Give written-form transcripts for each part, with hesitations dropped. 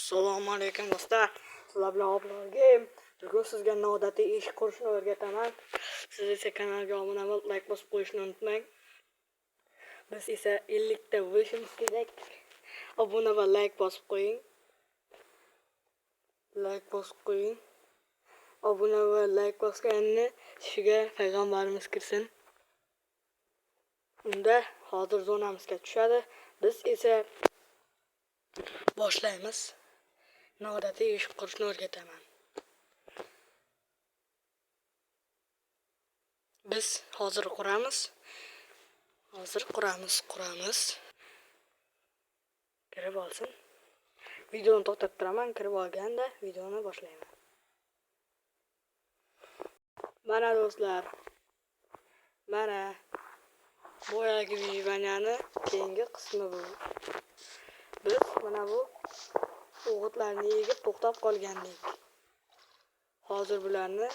Assalomu alaykum do'stlar. Sizlar bilan Obloggame. Bugun sizga noodatiy ish qurishni o'rgataman. Siz esa kanalga obuna bo'lib, like bosib qo'yishni unutmang. Biz esa 50 ta bo'lishimiz kerak. Obuna va like bosib qo'ying. Like bosib qo'ying. Obuna va like bosganni tushiga payg'ambarimiz kirsin. Unda hozir zonamizga tushadi. Biz esa boshlaymiz. Noodatiy ish qurishni o'rgataman. Biz hozir quramiz. Kirib olsin. Videoni to'xtatib turaman, kirib olganda videoni boshlayman. Mana do'stlar. Mana boyagi videoni keyingi qismi bu. Biz mana bu o'g'itlarni yegib to'xtab qolgandik. Hozir bularni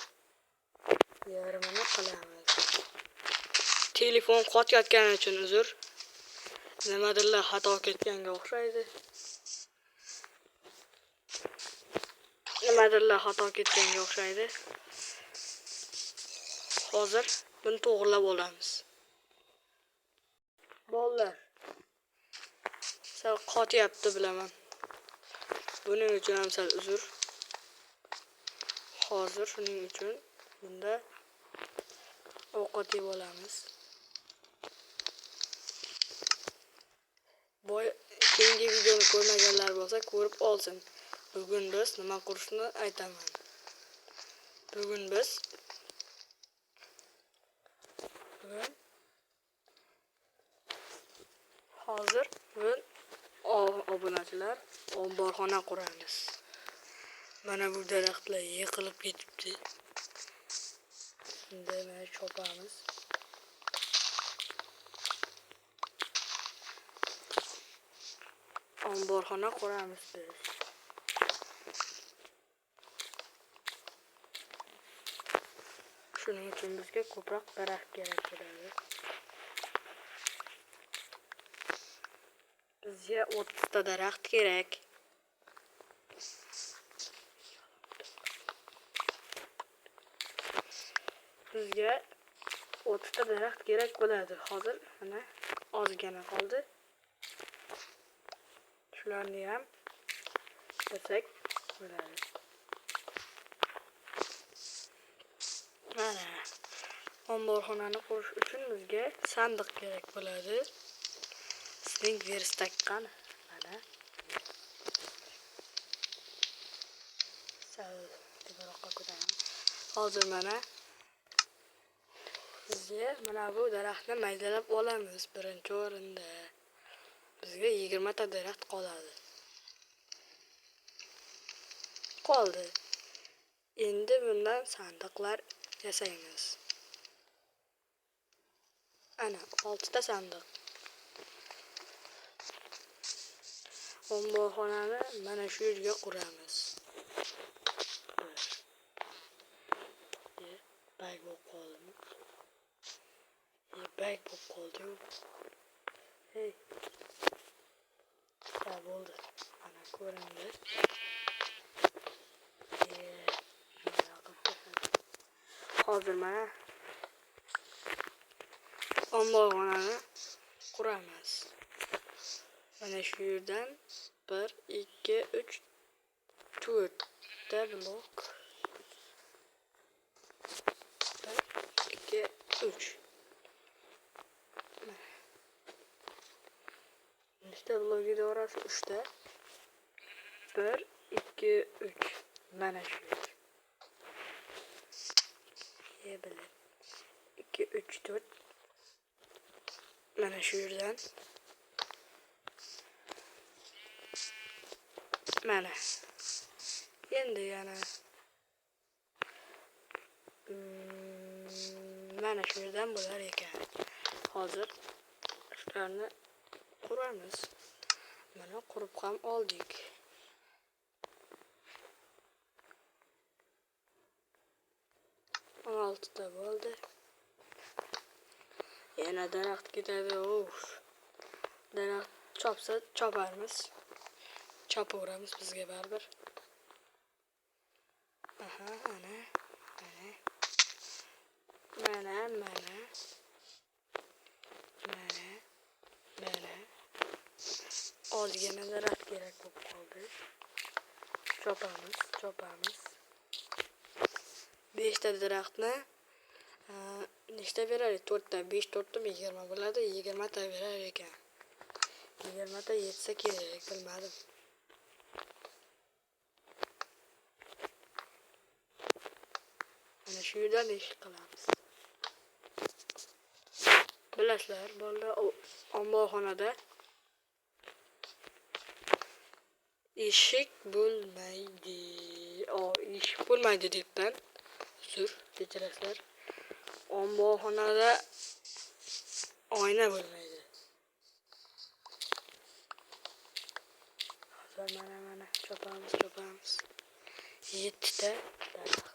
yarmini qilamiz. Telefon qotayotgani uchun uzr. Nimadirlar xato ketganga o'xshaydi. Hozir buni to'g'rilab olamiz. Bolalar. Sal qotyapti bilaman. Buning uchun ham sal uzr. Hozir shuning uchun bunda ovqat yeb olamiz. Keyingi videoni ko'rmaganlar bo'lsa ko'rib olsin. Bugun biz nima qurishni aytaman. Bugun hozir obunachilar omborxona quramiz. Mana bu daraxtlar yiqilib ketibdi. Endi mana chopamiz. Omborxona quramiz biz. Shuning uchun bizga ko'proq daraxt kerak bo'ladi. Bizga 30 ta daraxt kerak. Bizga 30 ta daraxt kerak bo'ladi. Hozir mana ozgina qoldi. Shularni ham kesak bo'ladi. Mana omborxonani qurish uchun bizga sandiq kerak bo'ladi. Sizning verstak qani? Mana. Sal tezroqqa ko'taraman. Hozir mana bizga mana bu daraxtni maydalab olamiz birinchi o'rinda. Bizga 20 ta daraxt qoldi. Endi bundan sandiqlar yasaymiz. Ana 6 ta sandiq. Omborxonani mana shu yerga quramiz. Bag bo'lib qoldi. Hey. Ya bo'ldi. Mana ko'rindi. Hozir mana omborxonani quramiz. Mana shu yerdan 1 2 3 4 ta blok. 1 2 3. Nechta blok edi orasi? 3 ta. 1 2 3. Mana shu. 2 3 4. Mana shu yerdan. Mana. Endi yana mana shu yerdan bo'lar ekan. Hozir shularni quramiz. Mana qurib ham oldik. Oltita bo'ldi. Yana daraxt ketadi. Daraxt chopsa choparmiz. chopaveramiz bizga baribir. Aha, ana. Mana. Ozgina daraxt kerak bo'lib qoldi. Chopamiz. 5 ta daraxtni nechta beradi? 4 ta, 5 4 ta 20 bo'ladi. 20 ta berar ekan. 20 ta yetsa kerak, bilmadim. Mana shu yerdan ish qilamiz. Bilasizlar, bolalar omborxonada eshik bo'lmaydi. Eshik bo'lmaydi debman. Uzr, kechirasizlar. Omborxonada oyna bo'lmaydi. Hozir mana chopamiz. 7 ta daraxt.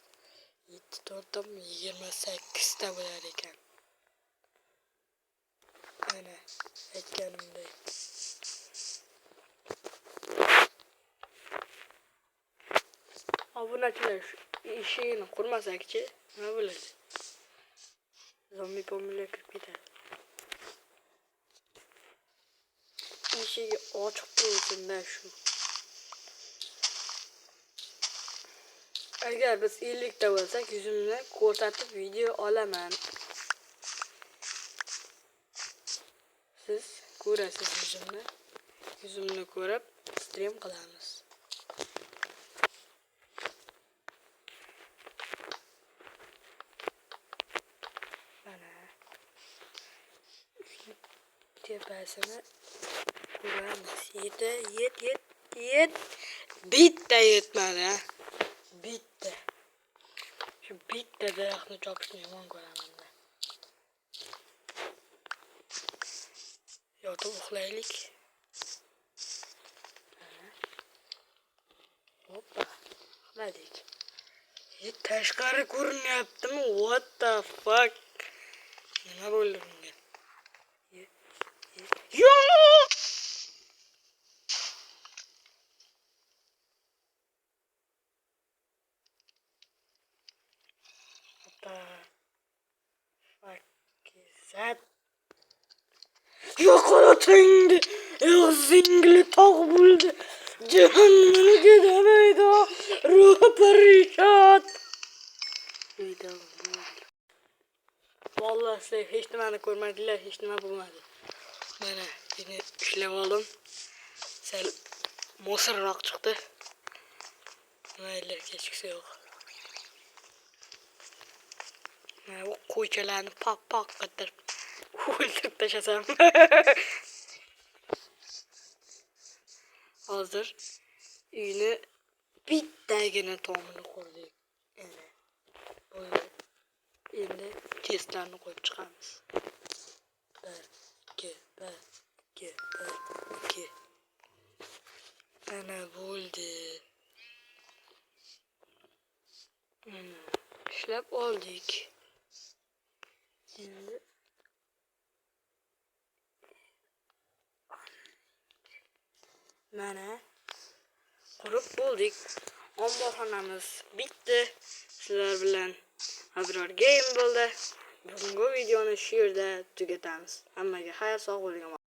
7 4 28 ta bo'lar ekan. Ana, aytganimdek. Obunachilar eshigini qurmasak-chi, nima bo'ladi? Zombi-pombilar kirib ketadi. Eshigi ochiq tursin-da shu. Agar biz 50 ta bo'lsak, yuzimni ko'rsatib video olaman. Siz ko'rasiz yuzimni ko'rib stream qilamiz. Mana tepasini ko'ramiz. Yet. Bitta yetmadi. Bitta. Shu bitta daraxtni chopishni yomon ko'raman. Yotib uxlaylik. Hoppa. Uxladik. Tashqari ko'rinyaptimi? What the fuck? Nima bo'ldi bunga? Yo! Yo'qotingdi. O'zingli tog' bo'ldi. Jahannamga demaydi. Ruparishot. Vallahi sizlar hech nimani ko'rmadinglar, hech nima bo'lmadi. Mana buni ishlab oldim. Sal mosirroq chiqdi. Mayli, kechiksa yo'q. Mana bu qo'ychalarni pok qilib o'ldirib tashlasam. Hozir uyni bittagina tomini qurdik. Endi testlarni qo'yib chiqamiz. 1 2 Ana bo'ldi. Ishlab oldik. Endi mana qurib bo'ldik. Omborxonamiz bitdi. Sizlar bilan Abror Game bo'ldi. Bugungi videoni shu yerda tugatamiz. Hammaga xayr, sog' bo'ling.